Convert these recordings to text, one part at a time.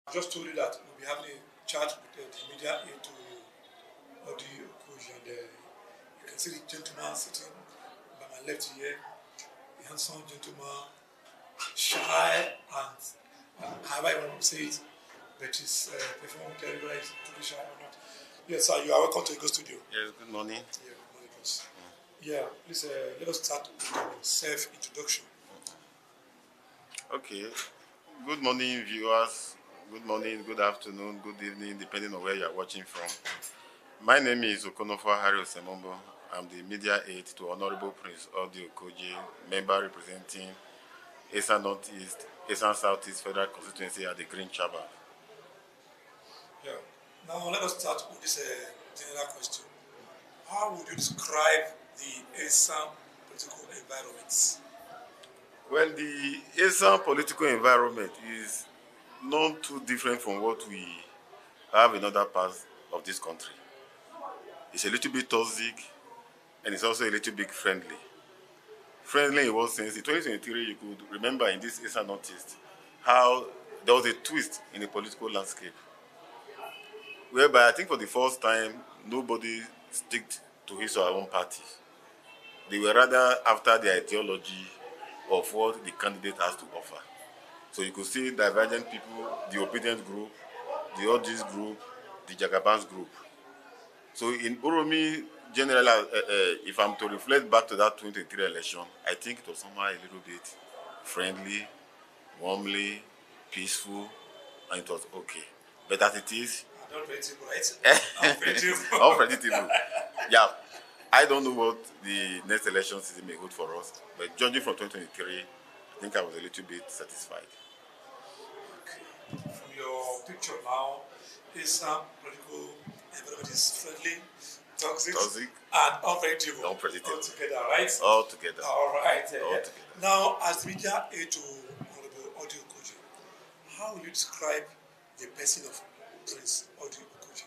I just told you that we'll be having a chat with the media aide to ODI OKOJIE, and you can see the gentleman sitting by my left here, the handsome gentleman, shy and however you want to say it, but he's performing very well, he's too shy or not. Yes, sir, you are welcome to the Go Studio. Yes, good morning. Yeah, good morning, boss. Yeah, please let us start with self-introduction. Okay. Good morning, viewers. Good morning, good afternoon, good evening, depending on where you are watching from. My name is Okonofua Semombo. I'm the media aide to Honorable Prince ODI OKOJIE, member representing Eastern Northeast, Eastern Southeast Federal Constituency at the Green Chamber. Yeah. Now let us start with this general question. How would you describe the Eastern political environment? Well, the Eastern political environment is not too different from what we have in other parts of this country. It's a little bit toxic and it's also a little bit friendly. Friendly in what sense? In 2023, you could remember in this Eastern Northeast how there was a twist in the political landscape, whereby I think for the first time, nobody sticked to his or her own party. They were rather after the ideology of what the candidate has to offer. So you could see divergent people, the obedient group, the ODIs group, the Jagabans group. So in Oromi, generally, if I'm to reflect back to that 2023 election, I think it was somehow a little bit friendly, warmly, peaceful, and it was okay. But as it is, Unpredictable, right? Unpredictable. unpredictable. Yeah, I don't know what the next election season may hold for us, but judging from 2023, I think I was a little bit satisfied. Okay. From your picture now, Eastern political environment is friendly, toxic, and unpredictable. Unpredictable. All together, right? All together. All right. All together. Now, as the media aide to Honorable ODI OKOJIE, how will you describe the person of Prince ODI OKOJIE?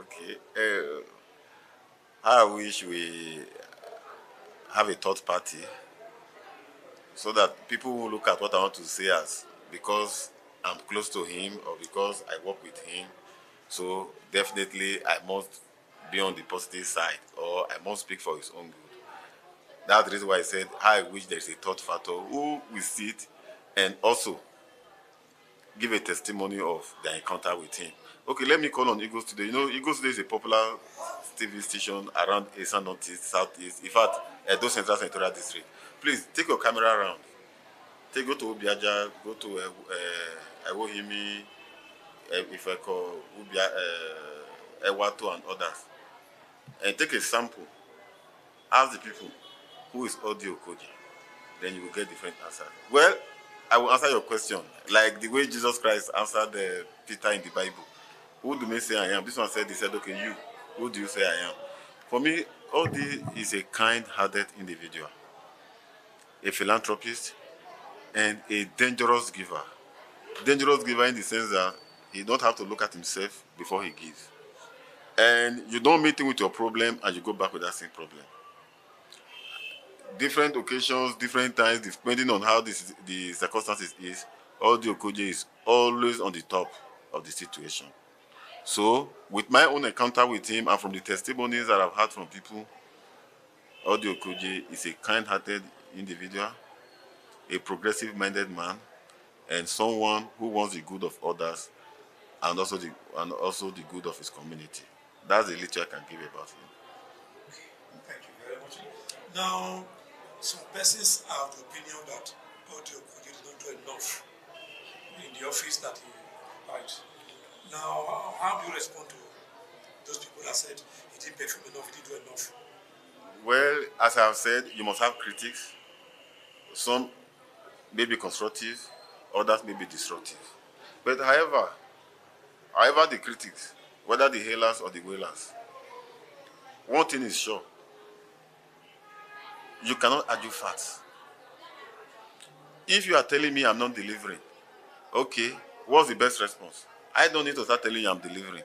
Okay. I wish we have a third party so that people will look at what I want to say as because I'm close to him or because I work with him. So definitely I must be on the positive side or I must speak for his own good. That's the reason why I said I wish there is a third factor who will sit and also give a testimony of their encounter with him. Okay, let me call on Eagles Today. You know, Eagles Today is a popular TV station around Eastern Northeast, Southeast, in fact, Edo Central Senatorial District. Please, take your camera around. Go to Obiaja, go to Iwohimi, Ifeko, Ewato, and others. And take a sample. Ask the people, who is ODI OKOJIE? Then you will get different answers. Well, I will answer your question like the way Jesus Christ answered Peter in the Bible. Who do you say I am? This one said, he said, okay, you. Who do you say I am? For me, ODI is a kind-hearted individual, a philanthropist, and a dangerous giver. Dangerous giver in the sense that he don't have to look at himself before he gives. And you don't meet him with your problem and you go back with that same problem. Different occasions, different times, depending on how the circumstances is, ODI OKOJIE is always on the top of the situation. So, with my own encounter with him and from the testimonies that I've had from people, ODI OKOJIE is a kind-hearted individual, a progressive-minded man, and someone who wants the good of others and also the good of his community. That's the little I can give about him. Thank you very much. Now, some persons have the opinion that ODI OKOJIE did not do enough in the office that he had. Now, how do you respond to those people that said he didn't perform enough, he didn't do enough? Well, as I have said, you must have critics. Some may be constructive, others may be destructive. But however the critics, whether the hailers or the wailers, one thing is sure, you cannot argue facts. If you are telling me I'm not delivering, okay, what's the best response? I don't need to start telling you I'm delivering.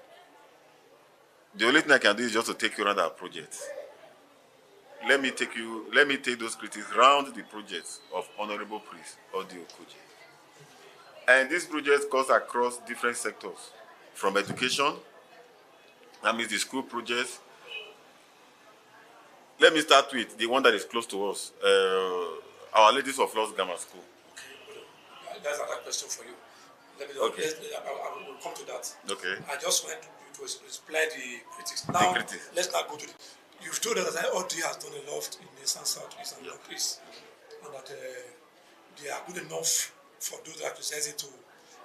The only thing I can do is just to take you around our project. Let me take those critics around the projects of Honorable Prince ODI OKOJIE. And this project goes across different sectors, from education, that means the school projects. Let me start with the one that is close to us, Our Ladies of Lost Grammar School. Okay, that's another question for you. Let me Okay. I will come to that. Okay. I just want you to explain the critics. Now, let's not go to the. You've told us that ODI has done a lot in the South, East, and Northeast, and that they are good enough for those that criticize it to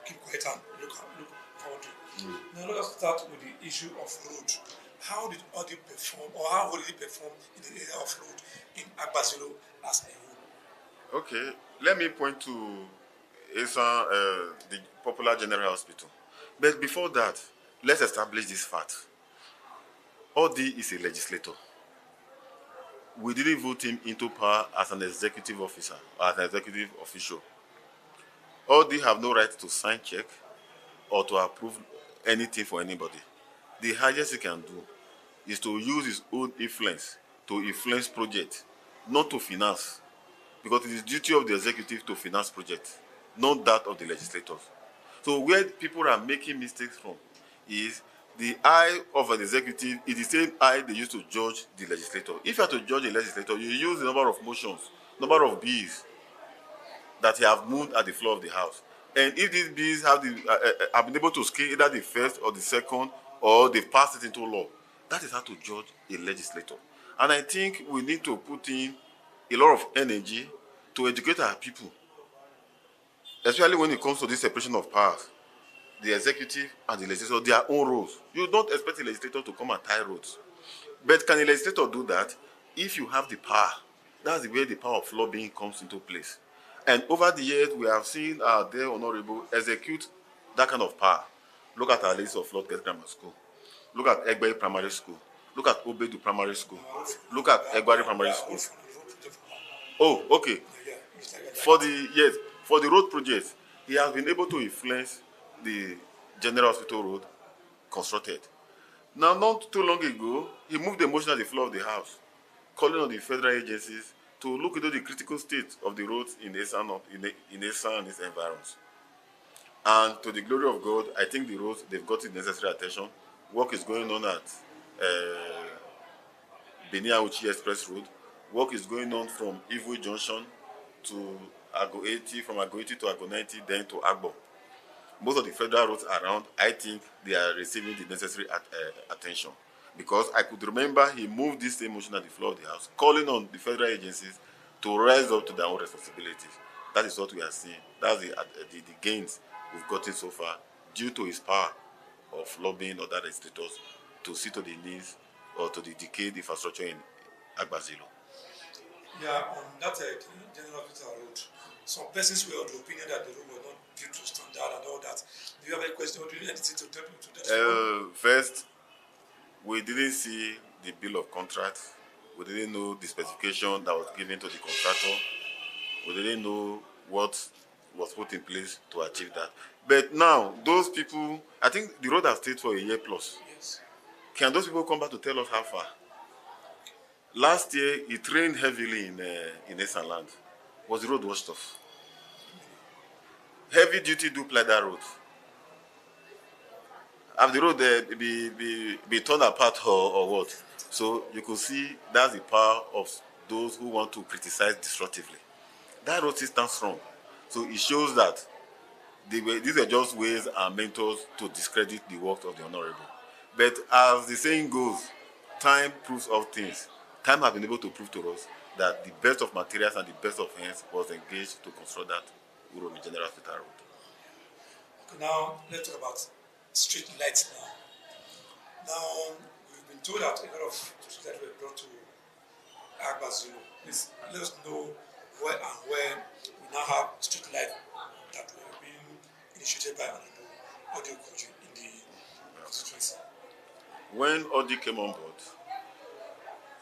keep quiet and look forward to. Now let us start with the issue of road. How did ODI perform, or how did it perform in the area of road in Agbazilo as a whole? Okay, let me point to the popular general hospital. But before that, let's establish this fact. ODI is a legislator. We didn't vote him into power as an executive officer or as an executive official. ODI have no right to sign check or to approve anything for anybody. The highest he can do is to use his own influence to influence projects, not to finance. Because it is the duty of the executive to finance projects, not that of the legislators. So where people are making mistakes from is the eye of an executive is the same eye they use to judge the legislator. If you are to judge a legislator, you use the number of motions, number of bills that he have moved at the floor of the House. And if these bills have been able to scale either the first or the second, or they've passed it into law, that is how to judge a legislator. And I think we need to put in a lot of energy to educate our people, especially when it comes to this separation of powers. The executive and the legislature, their own roles. You don't expect a legislator to come and tie roads. But can a legislator do that? If you have the power, that's where the power of lobbying comes into place. And over the years, we have seen our dear honorable execute that kind of power. Look at our list of Lord Grammar School. Look at Egbe Primary School. Look at Obedu Primary School. Look at Egwari Primary School. Oh, okay. For the road project, he has been able to influence the General Hospital Road constructed. Now, not too long ago, he moved the motion at the floor of the House, calling on the federal agencies to look into the critical state of the roads in Esa and its environs. And to the glory of God, I think the roads, they've got the necessary attention. Work is going on at Benin-Auchi Express Road. Work is going on from Ivory Junction to Ago 80, from Ago 80 to Ago 90, then to Agbo. Most of the federal roads around, I think they are receiving the necessary attention. Because I could remember he moved this same motion at the floor of the House, calling on the federal agencies to rise up to their own responsibilities. That is what we are seeing. That's the gains we've gotten so far due to his power of lobbying other legislators to see to the needs or to the decayed infrastructure in Agbazilo. Yeah, on that General Hospital Road, some persons were of the opinion that the road was not built to standard and all that. Do you have a question or do you need anything to tell me to that? First, we didn't see the bill of contract. We didn't know the specification that was given to the contractor. We didn't know what was put in place to achieve that. But now, those people, I think the road has stayed for a year plus. Yes. Can those people come back to tell us how far? Last year, it rained heavily in Eastern land. Was the road washed off? Heavy duty do ply that road. Have the road be torn apart or what? So you could see that's the power of those who want to criticize destructively. That road still stands strong. So it shows that these are just ways and mentors to discredit the work of the honorable. But as the saying goes, time proves all things. Time has been able to prove to us that the best of materials and the best of hands was engaged to construct that Uromi General Hospital Road. Okay, now let's talk about street lights now. Now, we've been told that a lot of street lights were brought to Agbazilo. Please let us know where and where we now have street lights that were being initiated by OKOJIE in the constituency. When ODI came on board,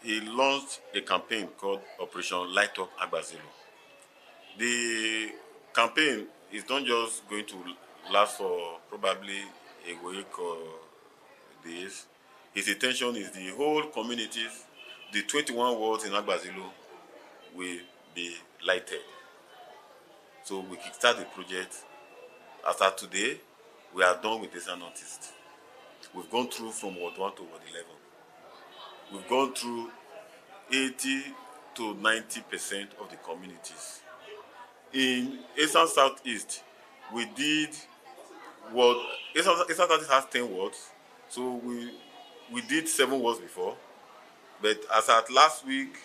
he launched a campaign called Operation Light Up Agbazilo. The campaign is not just going to last for probably a week or days. His intention is the whole communities, the 21 wards in Agbazilo will be lighted. So we kickstart the project As of today, we are done with Eastern Northeast. We've gone through from Ward 1 to Ward 11. We've gone through 80 to 90% of the communities. In Eastern Southeast, we did what Eastern Southeast has 10 wards, so we did 7 wards before, but as at last week,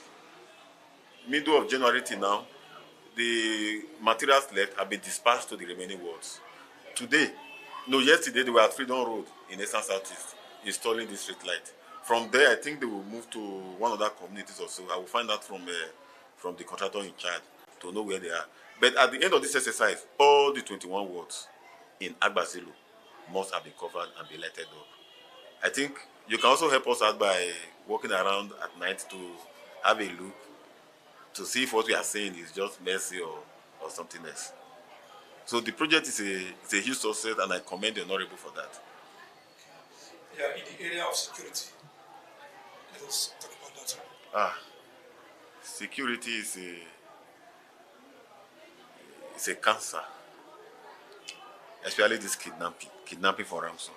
middle of January till now, the materials left have been dispatched to the remaining wards. Yesterday they were at Freedom Road in Eastern Southeast installing the street light. From there, I think they will move to one of the communities or so. I will find out from the contractor in charge to know where they are. But at the end of this exercise, all the 21 wards in Agbazilo must have been covered and be lighted up. I think you can also help us out by walking around at night to have a look to see if what we are saying is just messy or something else. So the project is a huge success, and I commend the Honorable for that. Yeah, in the area of security, let us talk about that. Security is a cancer, especially this kidnapping for ransom.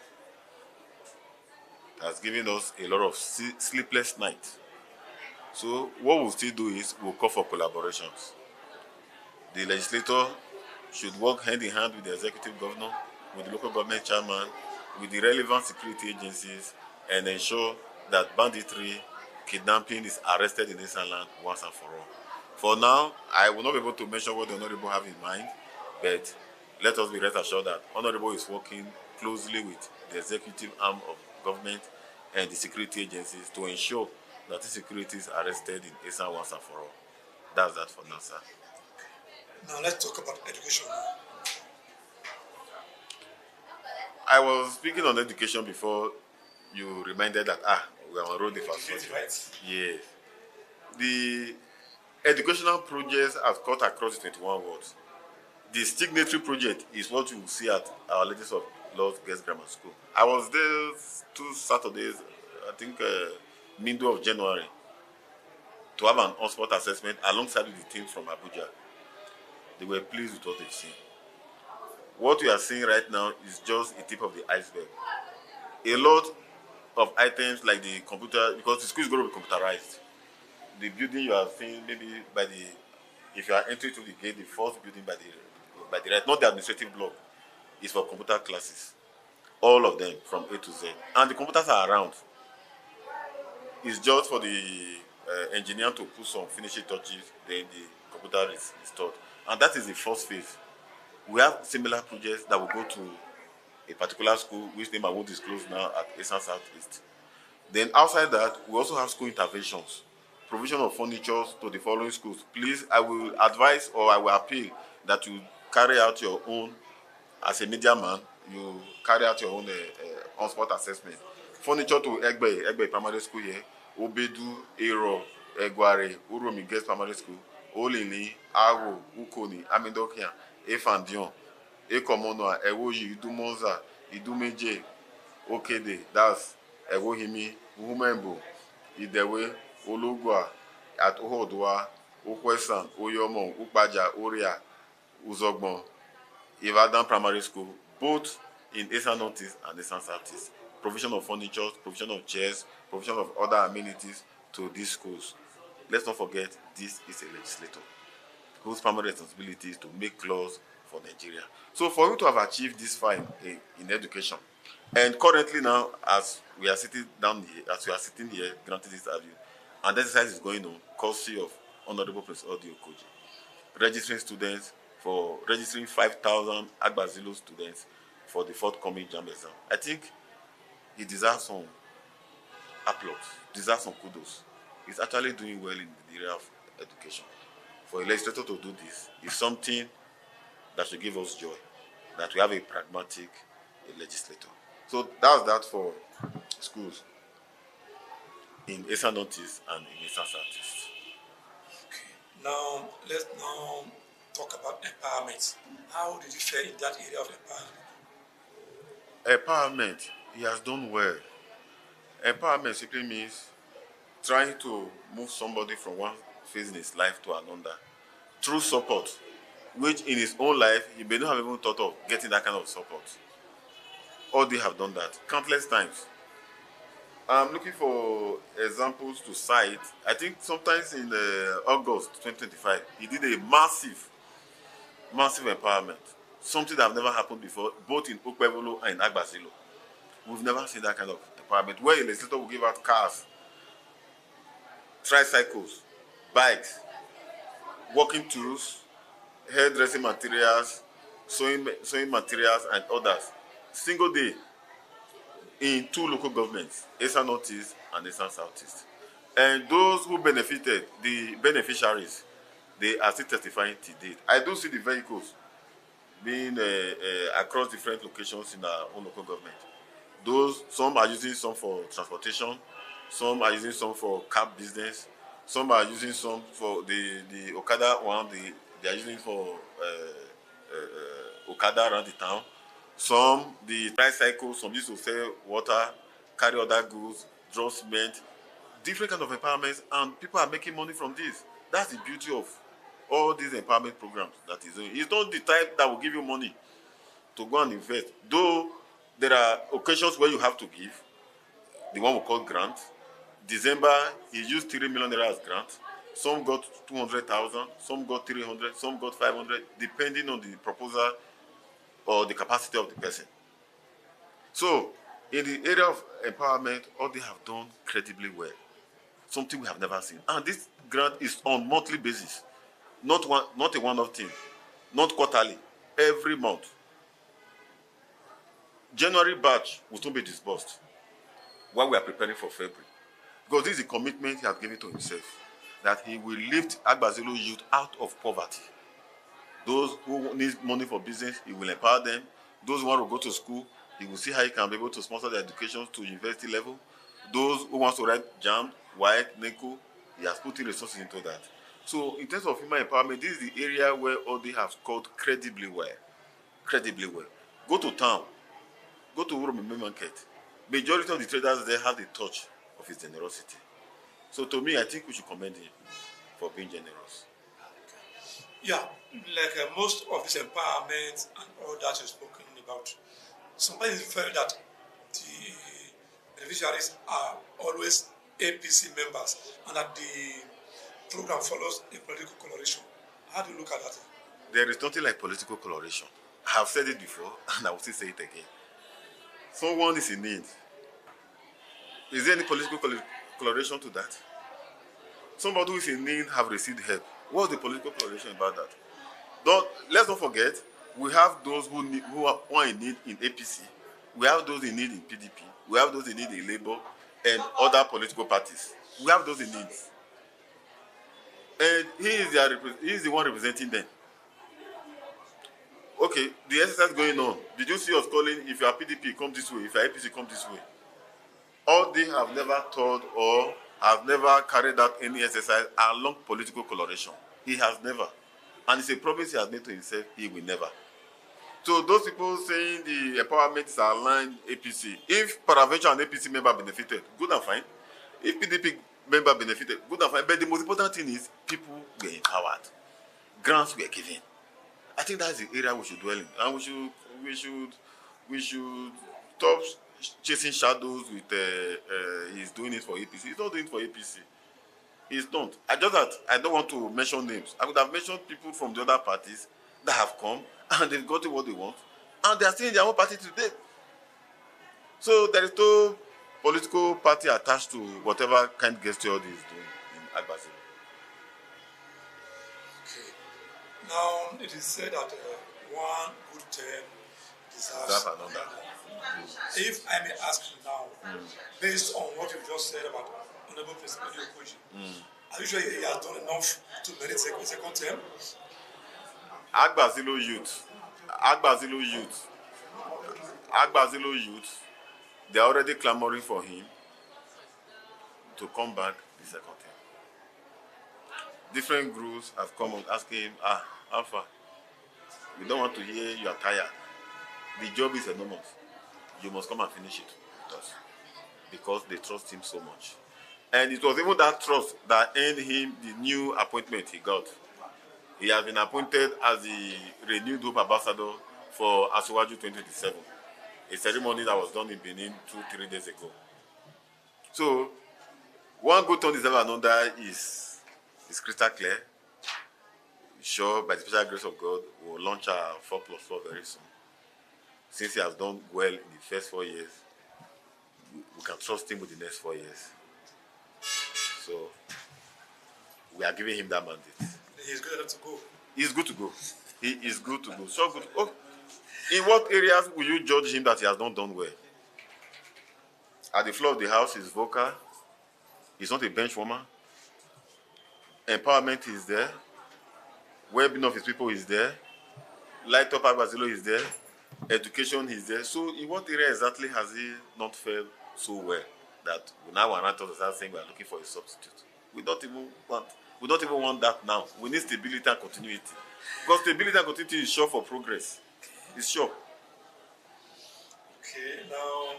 It has given us a lot of sleepless nights. So what we'll still do is we'll call for collaborations. The legislator should work hand in hand with the executive governor, with the local government chairman, with the relevant security agencies, and ensure that banditry, kidnapping is arrested in Eastern land once and for all. For now, I will not be able to mention what the Honorable have in mind, but let us be rest assured that Honorable is working closely with the executive arm of government and the security agencies to ensure that the security is arrested in Eastern once and for all. That's that for now, sir. Now let's talk about education. I was speaking on education before you reminded that we are on road infrastructure. Right. Yes. The educational projects have cut across the 21 wards. The signatory project is what you will see at our Ladies of Lord's Girls Grammar School. I was there 2 Saturdays, I think middle of January, to have an on-spot assessment alongside with the team from Abuja. They were pleased with what they've seen. What we are seeing right now is just a tip of the iceberg. A lot of items like the computer, because the school is going to be computerized. The building you are seeing, maybe if you are entering through the gate, the first building by the right, not the administrative block, is for computer classes. All of them from A to Z. And the computers are around. It's just for the engineer to put some finishing touches, then the computer is installed. And that is the first phase. We have similar projects that will go to a particular school, which name I won't disclose now, at Eastern Southeast. Then outside that, we also have school interventions, provision of furniture to the following schools. Please, I will advise or I will appeal that you carry out your own, as a media man, you carry out your own on-spot assessment. Furniture to Egbe Primary School here, Obedu, Ero, Egware, Uromi Girls Primary School, Olini, Ago, Ukoni, Amidokia, Efandion, Ekomonoa, Ewoji, Idumonza, Idumeje, Okede, that's Ewohimi, Uhumembo, Idewe, Olugwa, at Ohodwa, Ukwesan, Oyomo, Ukbaja, Oria, Uzogbon, Ibadan Primary School, both in Eastern Northeast and Eastern Southeast. Provision of furniture, provision of chairs, provision of other amenities to these schools. Let's not forget, this is a legislator whose primary responsibility is to make laws for Nigeria. So for you to have achieved this far in education, and currently now, as we are sitting here, granting this interview, and the exercise is going on, courtesy of Honorable Prince ODI OKOJIE, registering 5,000 Agbazilo students for the forthcoming JAMB exam. I think he deserves some applause, deserves some kudos. He's actually doing well in the area of education. For a legislator to do this is something that should give us joy, that we have a pragmatic legislator. So that's that for schools in Eastern Northeast and in Eastern Southeast. Okay. Now, let's now talk about empowerment. How did you fare in that area of empowerment? Empowerment, he has done well. Empowerment simply means trying to move somebody from one phase in his life to another through support. which in his own life, he may not have even thought of getting that kind of support. ODI have done that countless times. I'm looking for examples to cite. I think sometimes in August 2025, he did a massive empowerment. Something that have never happened before, both in Okpebolo and in Agbasilo. We've never seen that kind of empowerment, where a legislator will give out cars, tricycles, bikes, working tools, hairdressing materials, sewing materials, and others. Single day in 2 local governments, Eastern Northeast and Eastern Southeast. And those who benefited, the beneficiaries, they are still testifying to date. I do see the vehicles being across different locations in our own local government. Those, some are using some for transportation, some are using some for cab business, some are using some for the Okada one, they are using for Okada around the town. Some, the tricycles, some used to sell water, carry other goods, draw cement, different kind of empowerments, and people are making money from this. That's the beauty of all these empowerment programs that is doing. It's not the type that will give you money to go and invest. Though there are occasions where you have to give, the one we call grant. December, he used 3 million naira as grant. Some got 200,000, some got 300, some got 500, depending on the proposal or the capacity of the person. So, in the area of empowerment, all they have done credibly well. Something we have never seen. And this grant is on monthly basis. Not a one-off thing. Not quarterly. Every month. January batch will soon be disbursed while we are preparing for February. Because this is a commitment he has given to himself, that he will lift Agbasilo youth out of poverty. Those who need money for business, he will empower them. Those who want to go to school, he will see how he can be able to sponsor their education to university level. Those who want to write JAM, WAEC, NECO, he has put in resources into that. So in terms of human empowerment, this is the area where ODI have scored credibly well. Credibly well. Go to town. Go to Urumi Market. Majority of the traders there have the touch of his generosity. So to me, I think we should commend him for being generous. Yeah, like most of this empowerment and all that you've spoken about, somebody felt that the beneficiaries are always APC members and that the program follows a political coloration. How do you look at that? There is nothing like political coloration. I have said it before and I will still say it again. Someone is in need. Is there any political coloration to that? Somebody who is in need have received help. What's the political coloration about that? Let's not forget, we have those who are in need in APC. We have those in need in PDP. We have those in need in Labour and other political parties. We have those in need. And he is the one representing them. Okay, the exercise going on. Did you see us calling, if you are PDP, come this way. If you are APC, come this way. All they have never told or have never carried out any exercise along political coloration. He has never. And it's a promise he has made to himself, he will never. So those people saying the empowerment is aligned APC, if peradventure an APC member benefited, good and fine. If PDP member benefited, good and fine. But the most important thing is people were empowered. Grants were given. I think that's the area we should dwell in. And we should stop chasing shadows with he's doing it for APC. He's not doing it for APC. He's not. I don't want to mention names. I could have mentioned people from the other parties that have come and they've gotten what they want, and they are still in their own party today. So there is no political party attached to whatever kind gesture he is doing in Agbasilo. Okay. Now it is said that one good term deserves another. If I may ask you now, based on what you've just said about Honorable President OKOJIE, are you sure he has done enough to merit second term? Agbasilo youth, they are already clamoring for him to come back the second term. Different groups have come and asked him, Alpha, we don't want to hear you are tired. The job is enormous. You must come and finish it with us. Because they trust him so much. And it was even that trust that earned him the new appointment he got He has been appointed as the renewed Hope Ambassador for Asiwaju 2027, a ceremony that was done in Benin 2-3 days ago. So, one good turn deserves another is crystal clear. Sure, by the special grace of God, we will launch our 4+4 very soon. Since he has done well in the first 4 years, we can trust him with the next 4 years. So, we are giving him that mandate. He's good enough to go. He's good to go. He is good to go. So good. Oh, in what areas will you judge him that he has not done well? At the floor of the house, he's vocal. He's not a bench warmer. Empowerment is there. Well-being of his people is there. Light up Agbazilo is there. Education is there. So in what area exactly has he not failed so well that we now want to start saying we are looking for a substitute? We don't even want that now. We need stability and continuity. Because stability and continuity is sure for progress. It's sure. Okay, now,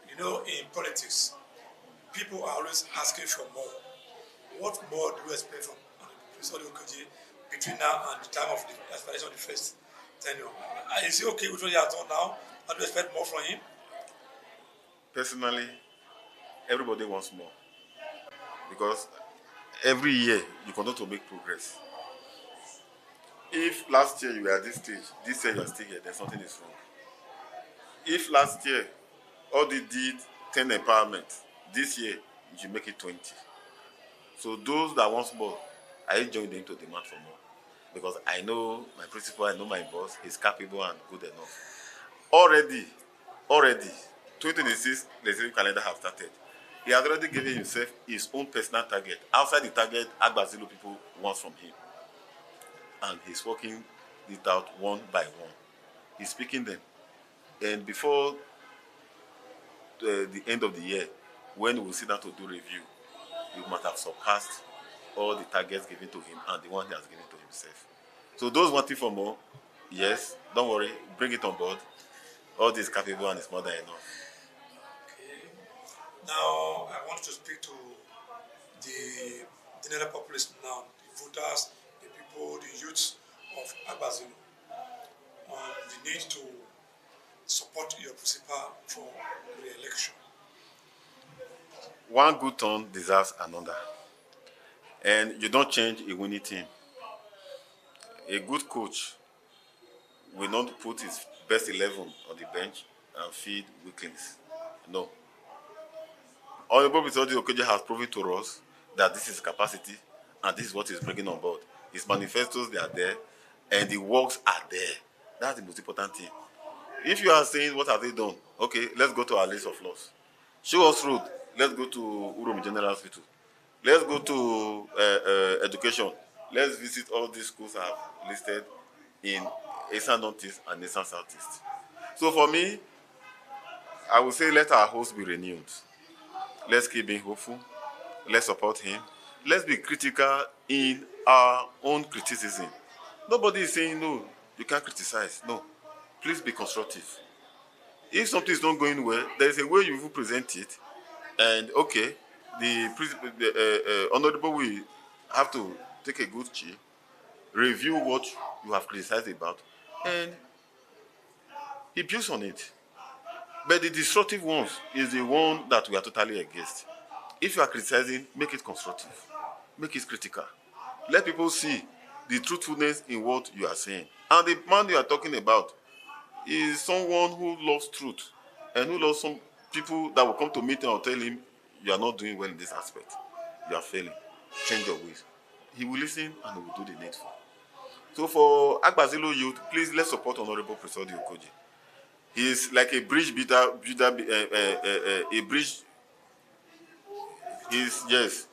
you know, in politics, people are always asking for more. What more do you expect from Professor OKOJIE between now and the time of the expiration of the first tenure? Is he okay with what he has done now? How do you expect more from him? Personally, everybody wants more. Because every year you continue to make progress. If last year you were at this stage, this year you are still here, then something is wrong. If last year ODI did 10 empowerment, this year you should make it 20. So those that want more, I join them to demand for more. Because I know my principal, I know my boss, he's capable and good enough. Already, 2026 legislative calendar has started. He has already given himself his own personal target. Outside the target, Agbazilo people want from him. And he's working it out one by one. He's picking them. And before the end of the year, when we sit down to do review, we must have surpassed all the targets given to him and the one he has given to himself. So those wanting for more, yes, don't worry, bring it on board. All this is capable and it's more than enough. Okay. Now, I want to speak to the general population now, the voters, the people, the youths of Agbazilo, on the need to support your principal for re-election. One good turn deserves another. And you don't change a winning team. A good coach will not put his best 11 on the bench and feed weaklings. No. Honorable Mr. OKOJIE has proven to us that this is capacity and this is what he's bringing on board. His manifestos, they are there, and the works are there. That's the most important thing. If you are saying, what have they done? Okay, let's go to our list of laws. Show us road. Let's go to Uromi General Hospital. Let's go to education. Let's visit all these schools I have listed in Eastern Northeast and Eastern Southeast. So for me, I would say let our host be renewed. Let's keep being hopeful. Let's support him. Let's be critical in our own criticism. Nobody is saying, no, you can't criticize. No. Please be constructive. If something is not going well, there is a way you will present it. And okay, the honorable will have to take a good chill, review what you have criticized about, and he builds on it. But the destructive ones is the one that we are totally against. If you are criticizing, make it constructive. Make it critical. Let people see the truthfulness in what you are saying. And the man you are talking about is someone who loves truth and who loves some people that will come to meet him and tell him, you are not doing well in this aspect. You are failing. Change your ways. He will listen and he will do the needful. So for Agbazilo youth, please let's support Honorable Professor OKOJIE. He is like a bridge builder, a bridge. He's, yes,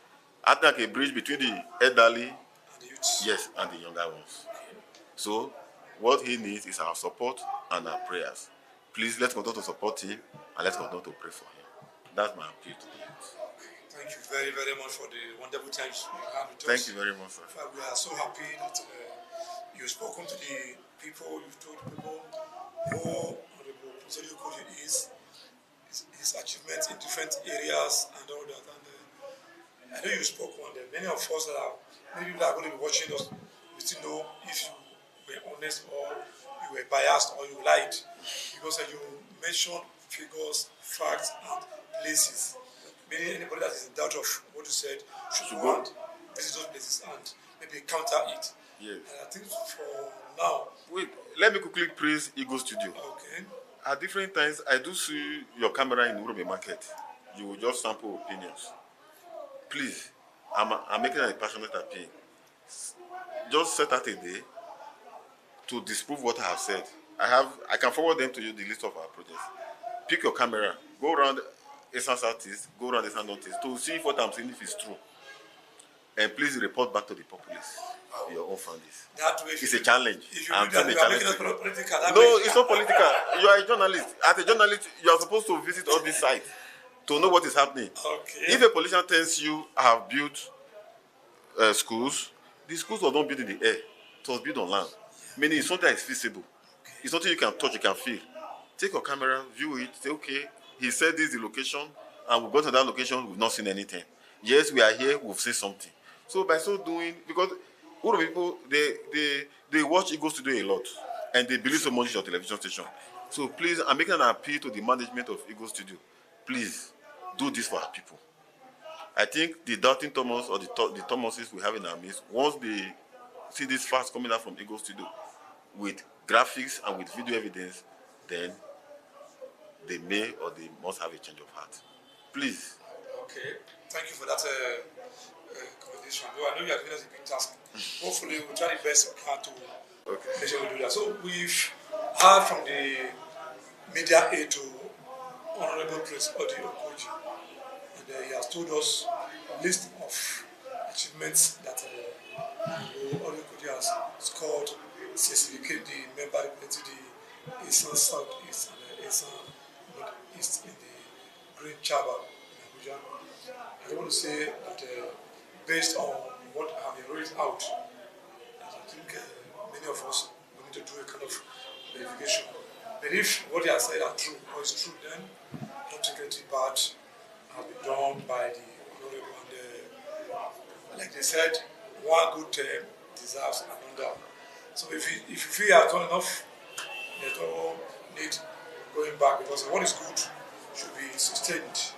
acting like a bridge between the elderly, yes, and the younger ones. So what he needs is our support and our prayers. Please let's continue to support him and let's continue to pray for him. That's my appeal to the youth. Thank you very, very much for the wonderful time you had with us. Thank you very much, sir. We are so happy that you've spoken to the people, you've told people who Honorable Professor OKOJIE is, his achievements in different areas and all that. And I know you spoke on them. Many of us that are, maybe people are going to be watching us still know if you were honest or you were biased or you lied, because you mentioned figures, facts, and places. Meaning anybody that is in doubt of what you said should go and visit those places and maybe counter it. Yes. And I think for now. Wait, let me quickly praise Ego Studio. Okay. At different times, I do see your camera in Urobe Market. You will just sample opinions. Please, I'm making a passionate appeal. Just set out a day to disprove what I have said. I can forward them to you, the list of our projects. Pick your camera, go around Essence Artists, go around Essence Artists to see if what I'm saying if it's true. And please report back to the populace. Your own families. That way, it's a challenge. If you I'm do that, saying you a are making us challenge. political. No, it's not political. You are a journalist. As a journalist, you are supposed to visit all these sites to know what is happening. Okay. If a politician tells you, I have built schools, the schools were not built in the air. It was built on land. Meaning it's something that is feasible. It's something you can touch, you can feel. Take your camera, view it, say, okay, he said this is the location, and we go to that location, we've not seen anything. Yes, we are here, we've seen something. So by so doing, because all the people, they watch Ego Studio a lot, and they believe so much in your television station. So please, I'm making an appeal to the management of Ego Studio. Please, do this for our people. I think the doubting Thomas or the Thomases we have in our midst, once they see this facts coming out from Ego Studio with graphics and with video evidence, then they may or they must have a change of heart. Please. Okay. Thank you for that commendation. Though I know you are giving us a big task. Hopefully, we'll try the best we can to make sure we do that. So, we've heard from the media aide to Honorable Prince ODI OKOJIE, and he has told us a list of achievements that ODI OKOJIE has scored since he became the member representing the Eastern Southeast and the Eastern Northeast in the Green Chamber in Abuja. I want to say that based on what I have read out, I think many of us we need to do a kind of verification. But if what they are saying are true or is true, then don't take anything bad has been done by the honorable. And like they said, one good term deserves another. So if you feel you have done enough, there's no need going back, because what is good should be sustained.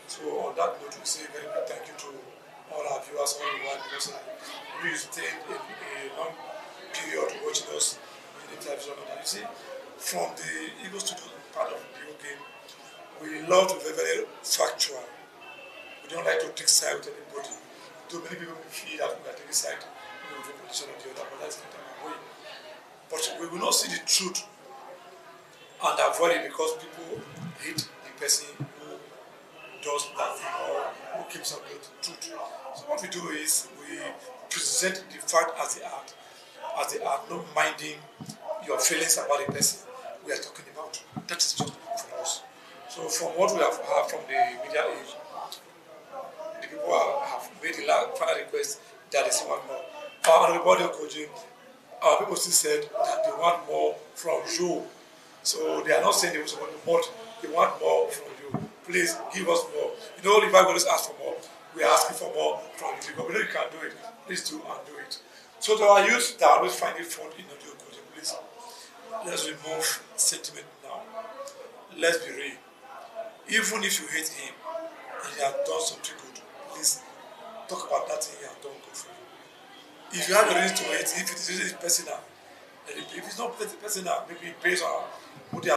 So on that note, we say very big thank you to all our viewers all over, because we stayed in a long period watching us in the television. And you see, from the Ego Studio part of the video game, we love to be very factual. We don't like to take side with anybody. Too many people feel that we are taking side with one position or the other, but that's not our way. But we will not see the truth and avoid it because people hate the person who does that thing or who keeps up with the truth. So what we do is we present the fact as they are, not minding your feelings about the person we are talking about. That is just for us. So from what we have heard from the media age, the people have made the final request that is one more. Everybody OKOJIE, our people still said that they want more from you. So they are not saying they want more, they want more from you. Please give us more. You know, if I always ask for more, we are asking for more from you because we know you can do it. Please do and do it. So to our youth that always find it fun in ODI OKOJIE, please let's remove sentiment now. Let's be real. Even if you hate him and he has done something good, please talk about that thing he has done good for you. If you have a reason to hate, if it is personal, and if it's not personal, maybe based on what they are